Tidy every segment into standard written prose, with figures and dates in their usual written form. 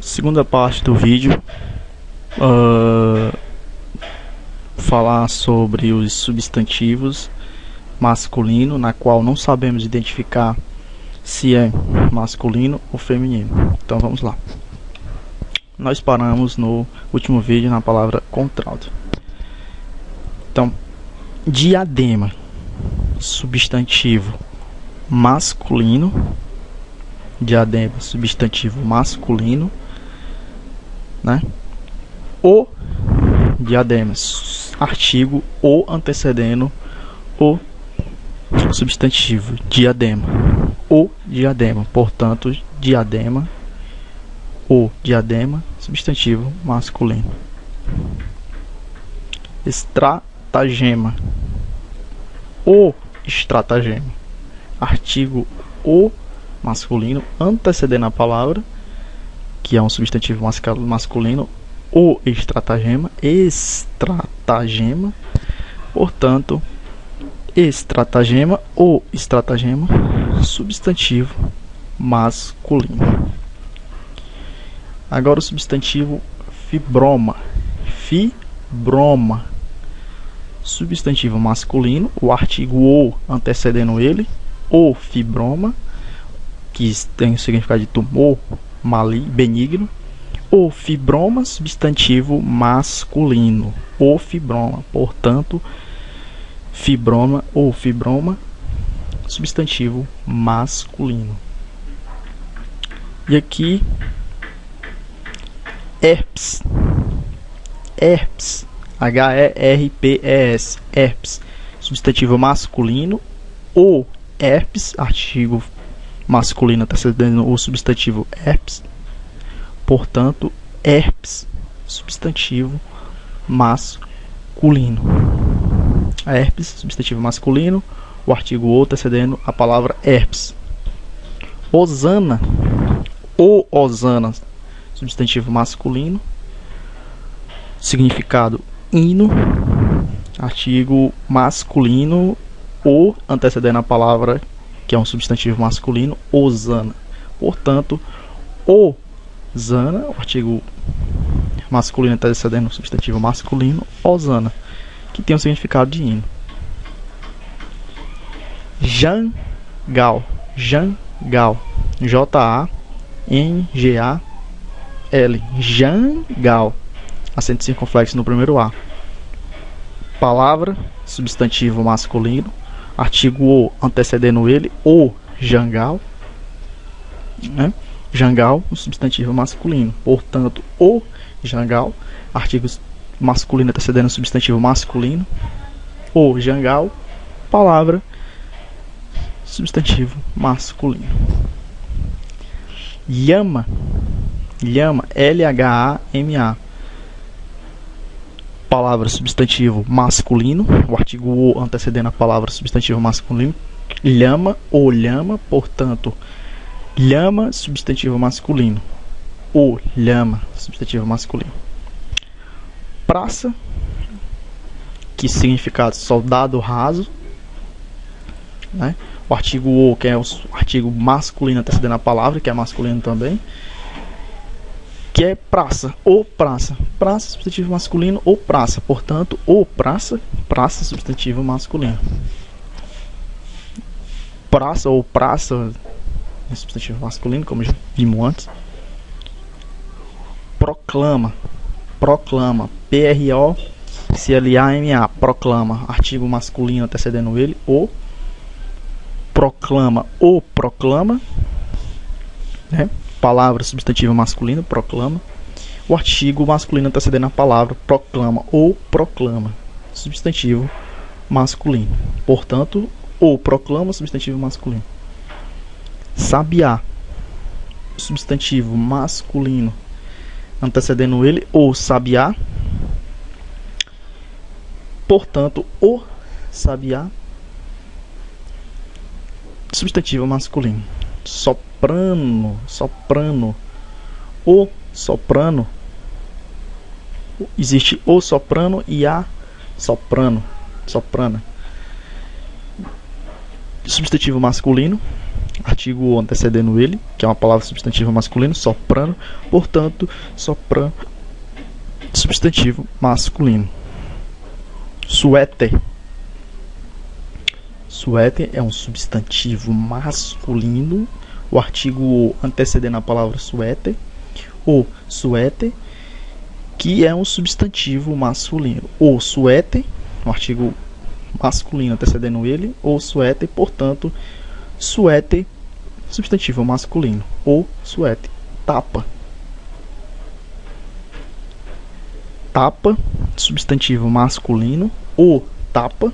Segunda parte do vídeo, falar sobre os substantivos masculino, na qual não sabemos identificar se é masculino ou feminino. Então vamos lá. Nós paramos no último vídeo na palavra contralto. Então, diadema, substantivo masculino. Diadema, substantivo masculino, né? O diadema, artigo ou antecedendo o substantivo diadema. O diadema, portanto, diadema, o diadema, substantivo masculino. Estratagema, o estratagema, artigo o masculino antecedendo a palavra, que é um substantivo masculino, o estratagema, portanto, estratagema ou estratagema, substantivo masculino. Agora o substantivo fibroma, substantivo masculino, o artigo o antecedendo ele, o fibroma, que tem o significado de tumor benigno. O fibroma, substantivo masculino. O fibroma, portanto, fibroma ou fibroma, substantivo masculino. E aqui, herpes, H-E-R-P-E-S, herpes, substantivo masculino. O herpes, artigo masculino antecedendo o substantivo herpes, portanto, herpes, substantivo masculino. Herpes, substantivo masculino, o artigo o antecedendo a palavra herpes. Hosana, ou hosana, substantivo masculino, significado hino, artigo masculino, o antecedendo a palavra que é um substantivo masculino, hosana. Portanto, hosana, o artigo masculino antecedendo o substantivo masculino, hosana, que tem o significado de hino. Jangal, J-A-N-G-A-L, jangal, acento circunflexo no primeiro A. Palavra, substantivo masculino, artigo o antecedendo ele, o jangal, né? Jangal, um substantivo masculino, portanto, o jangal, artigo masculino antecedendo o substantivo masculino, o jangal, palavra, substantivo masculino. Llama, L-H-A-M-A, palavra, substantivo masculino, o artigo o antecedendo a palavra, substantivo masculino, llama ou llama, portanto, llama, substantivo masculino, o llama, substantivo masculino. Praça, que significado soldado raso, né? O artigo o, que é o artigo masculino antecedendo a palavra, que é masculino também, que é praça, ou praça. Praça, substantivo masculino, ou praça. Portanto, ou praça, substantivo masculino. Praça ou praça, substantivo masculino, como já vimos antes. Proclama, P-R-O-C-L-A-M-A, proclama, artigo masculino antecedendo ele, o proclama, ou proclama, né? Palavra, substantivo masculino, proclama. O artigo masculino antecedendo a palavra, proclama ou proclama, substantivo masculino. Portanto, ou proclama, substantivo masculino. Sabiá, substantivo masculino antecedendo ele, ou sabiá. Portanto, o sabiá, substantivo masculino. Soprano, o soprano, existe o soprano e a soprana. Substantivo masculino, artigo o antecedendo ele, que é uma palavra substantivo masculino, soprano, portanto, soprano, substantivo masculino. Suéter. Suéter é um substantivo masculino, o artigo o antecedendo a palavra suéter, o suéter, que é um substantivo masculino. O suéter, o artigo masculino antecedendo ele, ou suéter, portanto, suéter, substantivo masculino. O suéter. Tapa. Tapa, substantivo masculino. O tapa,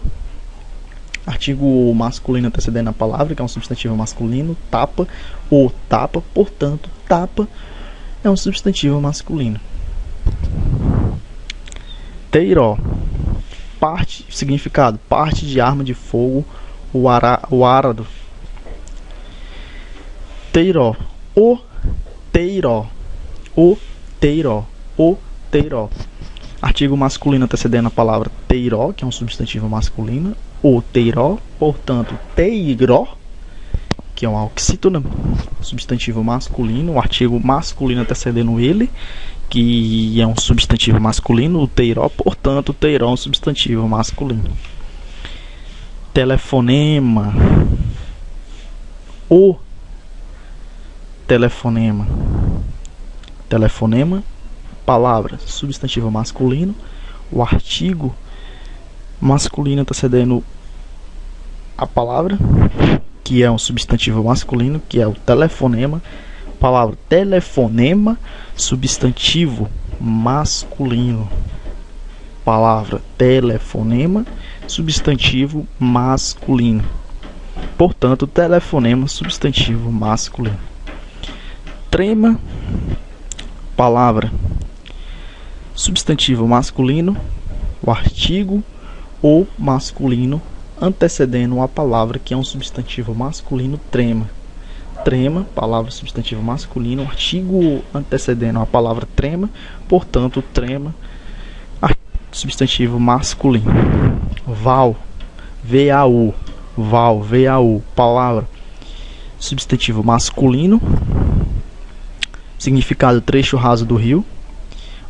artigo masculino antecedendo a palavra, que é um substantivo masculino. Tapa, o tapa, portanto, tapa é um substantivo masculino. Teiró. Parte, significado, parte de arma de fogo, o árado. Teiró. O teiró. O teiró. O teiró. Artigo masculino antecedendo a palavra teiró, que é um substantivo masculino. O teiró, portanto, teiró, que é um oxítona, substantivo masculino. O artigo masculino antecedendo ele, que é um substantivo masculino. O teiró, portanto, teiró é um substantivo masculino. Telefonema. O telefonema. Telefonema, palavra, substantivo masculino. O artigo masculino antecedendo a palavra, que é um substantivo masculino, que é o telefonema. Palavra telefonema, substantivo masculino. Palavra telefonema, substantivo masculino. Portanto, telefonema, substantivo masculino. Trema, palavra, substantivo masculino. O artigo ou masculino antecedendo a palavra, que é um substantivo masculino, trema. Trema, palavra substantivo masculino, artigo antecedendo a palavra trema, portanto, trema, substantivo masculino. Val, V-A-U, val, V-A-U, palavra substantivo masculino, significado trecho raso do rio.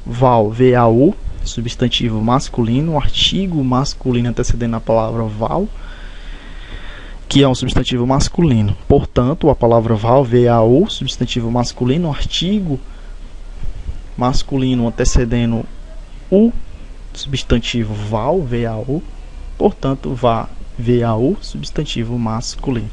Val, V-A-U, substantivo masculino, artigo masculino antecedendo a palavra val, que é um substantivo masculino. Portanto, a palavra val, V-A-U, substantivo masculino, artigo masculino antecedendo o substantivo val, V-A-U, portanto, vá, V-A-U, substantivo masculino.